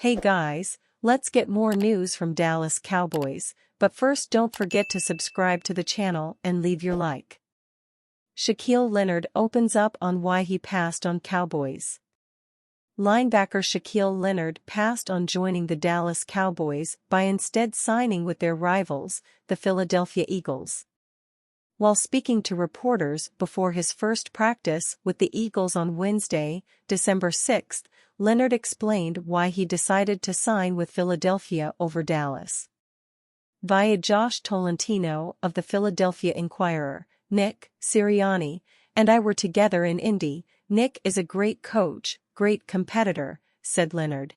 Hey guys, let's get more news from Dallas Cowboys, but first don't forget to subscribe to the channel and leave your like. Shaquille Leonard opens up on why he passed on Cowboys. Linebacker Shaquille Leonard passed on joining the Dallas Cowboys by instead signing with their rivals, the Philadelphia Eagles. While speaking to reporters before his first practice with the Eagles on Wednesday, December 6, Leonard explained why he decided to sign with Philadelphia over Dallas. Via Josh Tolentino of the Philadelphia Inquirer, Nick Sirianni and I were together in Indy. Nick is a great coach, great competitor, said Leonard.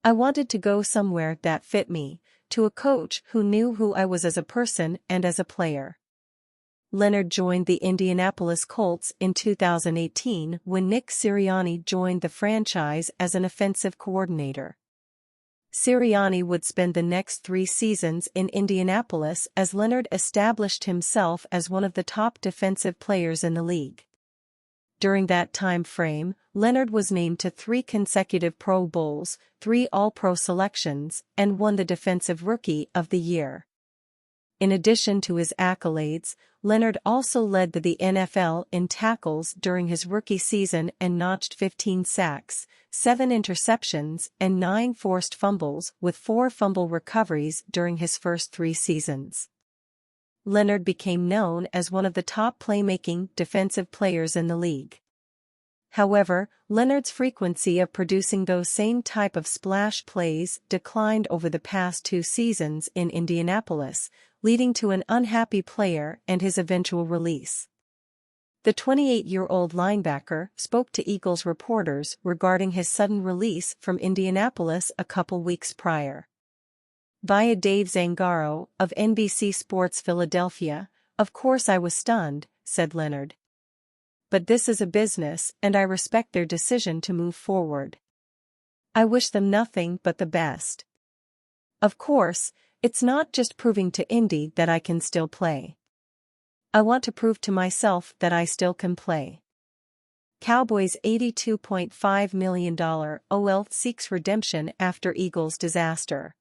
I wanted to go somewhere that fit me, to a coach who knew who I was as a person and as a player. Leonard joined the Indianapolis Colts in 2018 when Nick Sirianni joined the franchise as an offensive coordinator. Sirianni would spend the next 3 seasons in Indianapolis as Leonard established himself as one of the top defensive players in the league. During that time frame, Leonard was named to 3 consecutive Pro Bowls, 3 All-Pro selections, and won the Defensive Rookie of the Year. In addition to his accolades, Leonard also led the NFL in tackles during his rookie season and notched 15 sacks, 7 interceptions, and 9 forced fumbles with 4 fumble recoveries during his first 3 seasons. Leonard became known as one of the top playmaking defensive players in the league. However, Leonard's frequency of producing those same type of splash plays declined over the past 2 seasons in Indianapolis, leading to an unhappy player and his eventual release. The 28-year-old linebacker spoke to Eagles reporters regarding his sudden release from Indianapolis a couple weeks prior. Via Dave Zangaro of NBC Sports Philadelphia, "Of course I was stunned," said Leonard. "But this is a business and I respect their decision to move forward. I wish them nothing but the best. Of course, it's not just proving to Indy that I can still play. I want to prove to myself that I still can play." Cowboys' $82.5 million OL seeks redemption after Eagles' disaster.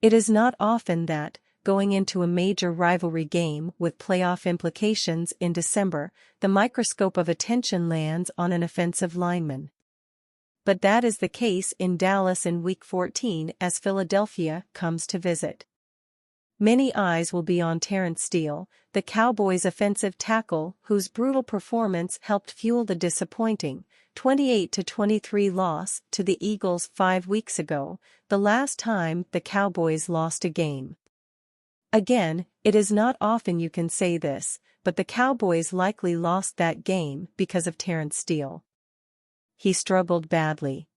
It is not often that, going into a major rivalry game with playoff implications in December, the microscope of attention lands on an offensive lineman. But that is the case in Dallas in Week 14 as Philadelphia comes to visit. Many eyes will be on Terrence Steele, the Cowboys' offensive tackle whose brutal performance helped fuel the disappointing 28-23 loss to the Eagles 5 weeks ago, the last time the Cowboys lost a game. Again, it is not often you can say this, but the Cowboys likely lost that game because of Terrence Steele. He struggled badly.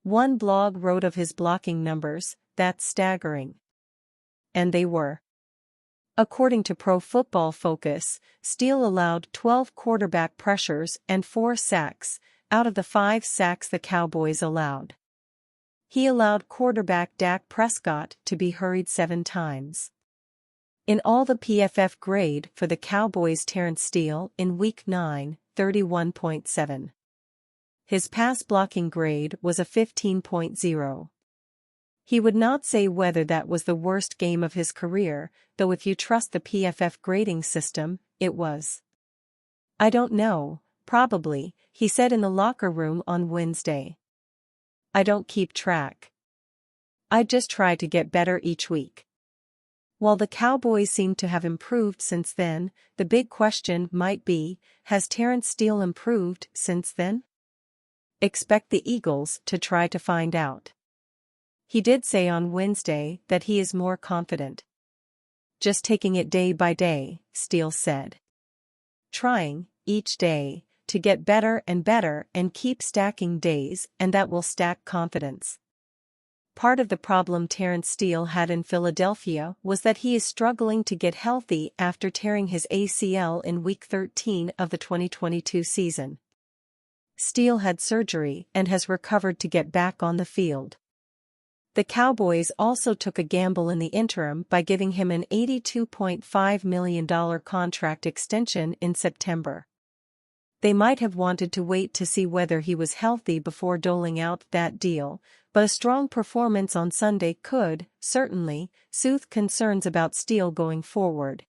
One blog wrote of his blocking numbers, "That's staggering." And they were. According to Pro Football Focus, Steele allowed 12 quarterback pressures and 4 sacks, out of the 5 sacks the Cowboys allowed. He allowed quarterback Dak Prescott to be hurried 7 times. In all, the PFF grade for the Cowboys' Terrence Steele in Week 9, 31.7. His pass blocking grade was a 15.0. He would not say whether that was the worst game of his career, though if you trust the PFF grading system, it was. "I don't know, probably," he said in the locker room on Wednesday. "I don't keep track. I just try to get better each week." While the Cowboys seem to have improved since then, the big question might be, has Terrence Steele improved since then? Expect the Eagles to try to find out. He did say on Wednesday that he is more confident. "Just taking it day by day," Steele said. "Trying, each day, to get better and keep stacking days, and that will stack confidence." Part of the problem Terrence Steele had in Philadelphia was that he is struggling to get healthy after tearing his ACL in Week 13 of the 2022 season. Steele had surgery and has recovered to get back on the field. The Cowboys also took a gamble in the interim by giving him an $82.5 million contract extension in September. They might have wanted to wait to see whether he was healthy before doling out that deal, but a strong performance on Sunday could, certainly, soothe concerns about Steele going forward.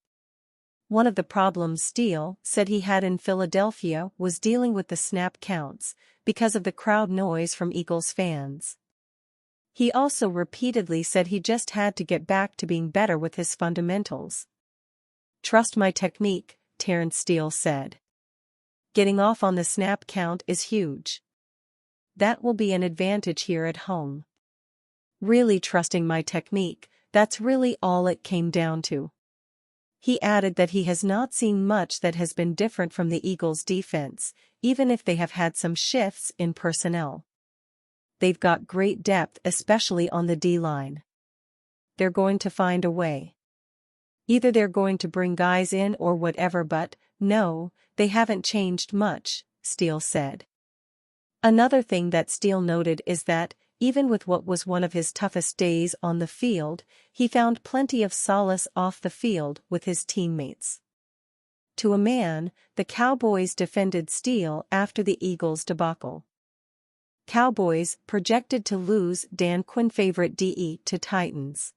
One of the problems Steele said he had in Philadelphia was dealing with the snap counts, because of the crowd noise from Eagles fans. He also repeatedly said he just had to get back to being better with his fundamentals. "Trust my technique," Terrence Steele said. "Getting off on the snap count is huge. That will be an advantage here at home. Really trusting my technique, that's really all it came down to." He added that he has not seen much that has been different from the Eagles' defense, even if they have had some shifts in personnel. "They've got great depth, especially on the D-line. They're going to find a way. Either they're going to bring guys in or whatever, but, no, they haven't changed much," Steele said. Another thing that Steele noted is that, even with what was one of his toughest days on the field, he found plenty of solace off the field with his teammates. To a man, the Cowboys defended Steele after the Eagles' debacle. Cowboys projected to lose Dan Quinn favorite DE to Titans.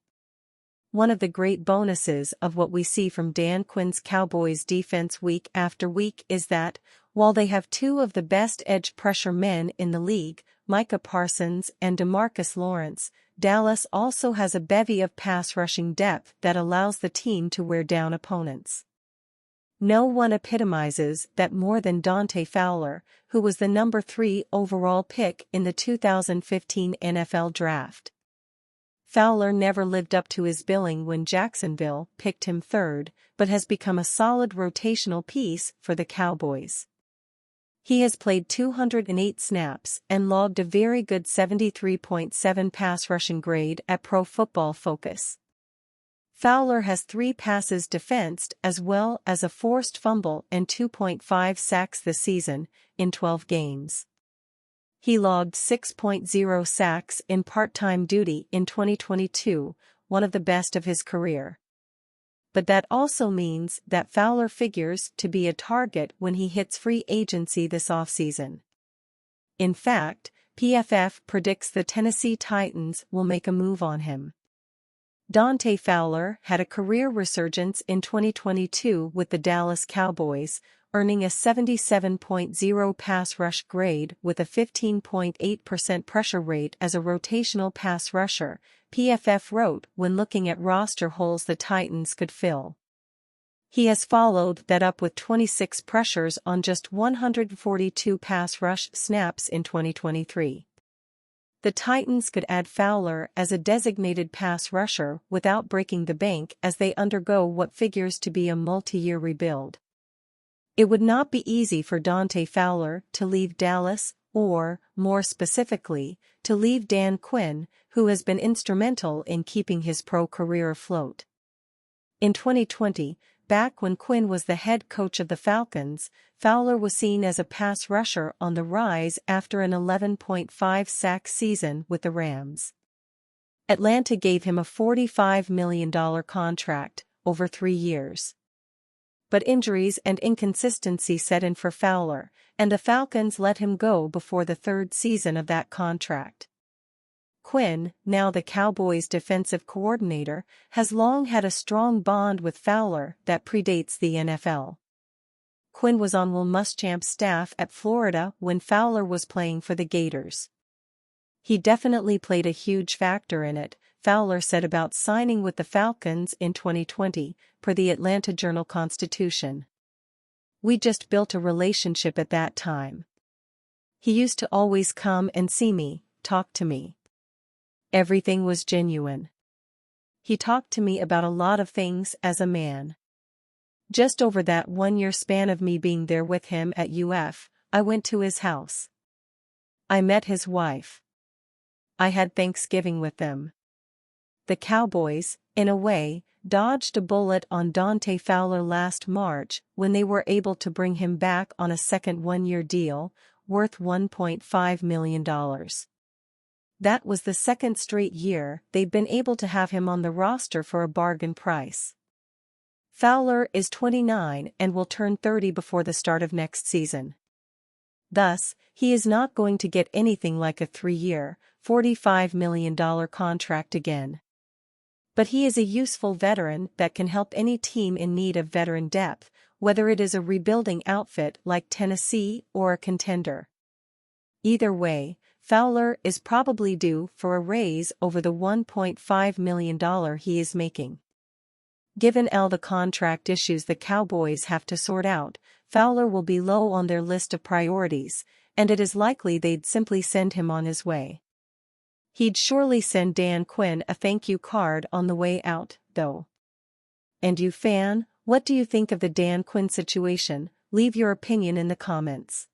One of the great bonuses of what we see from Dan Quinn's Cowboys defense week after week is that, while they have two of the best edge pressure men in the league, Micah Parsons and DeMarcus Lawrence, Dallas also has a bevy of pass rushing depth that allows the team to wear down opponents. No one epitomizes that more than Dante Fowler, who was the number 3 overall pick in the 2015 NFL Draft. Fowler never lived up to his billing when Jacksonville picked him third, but has become a solid rotational piece for the Cowboys. He has played 208 snaps and logged a very good 73.7 pass rushing grade at Pro Football Focus. Fowler has 3 passes defensed as well as a forced fumble and 2.5 sacks this season, in 12 games. He logged 6.0 sacks in part-time duty in 2022, one of the best of his career. But that also means that Fowler figures to be a target when he hits free agency this offseason. In fact, PFF predicts the Tennessee Titans will make a move on him. Dante Fowler had a career resurgence in 2022 with the Dallas Cowboys, earning a 77.0 pass rush grade with a 15.8% pressure rate as a rotational pass rusher, PFF wrote when looking at roster holes the Titans could fill. He has followed that up with 26 pressures on just 142 pass rush snaps in 2023. The Titans could add Fowler as a designated pass rusher without breaking the bank as they undergo what figures to be a multi-year rebuild. It would not be easy for Dante Fowler to leave Dallas, or, more specifically, to leave Dan Quinn, who has been instrumental in keeping his pro career afloat. In 2020, back when Quinn was the head coach of the Falcons, Fowler was seen as a pass rusher on the rise after an 11.5 sack season with the Rams. Atlanta gave him a $45 million contract over 3 years. But injuries and inconsistency set in for Fowler, and the Falcons let him go before the 3rd season of that contract. Quinn, now the Cowboys' defensive coordinator, has long had a strong bond with Fowler that predates the NFL. Quinn was on Will Muschamp's staff at Florida when Fowler was playing for the Gators. "He definitely played a huge factor in it," Fowler said about signing with the Falcons in 2020, per the Atlanta Journal-Constitution. "We just built a relationship at that time. He used to always come and see me, talk to me. Everything was genuine. He talked to me about a lot of things as a man. Just over that 1-year span of me being there with him at UF, I went to his house. I met his wife. I had Thanksgiving with them." The Cowboys, in a way, dodged a bullet on Dante Fowler last March when they were able to bring him back on a second 1-year deal, worth $1.5 million. That was the 2nd straight year they'd been able to have him on the roster for a bargain price. Fowler is 29 and will turn 30 before the start of next season. Thus, he is not going to get anything like a 3-year, $45 million contract again. But he is a useful veteran that can help any team in need of veteran depth, whether it is a rebuilding outfit like Tennessee or a contender. Either way, Fowler is probably due for a raise over the $1.5 million he is making. Given all the contract issues the Cowboys have to sort out, Fowler will be low on their list of priorities, and it is likely they'd simply send him on his way. He'd surely send Dan Quinn a thank you card on the way out, though. And you fan, what do you think of the Dan Quinn situation? Leave your opinion in the comments.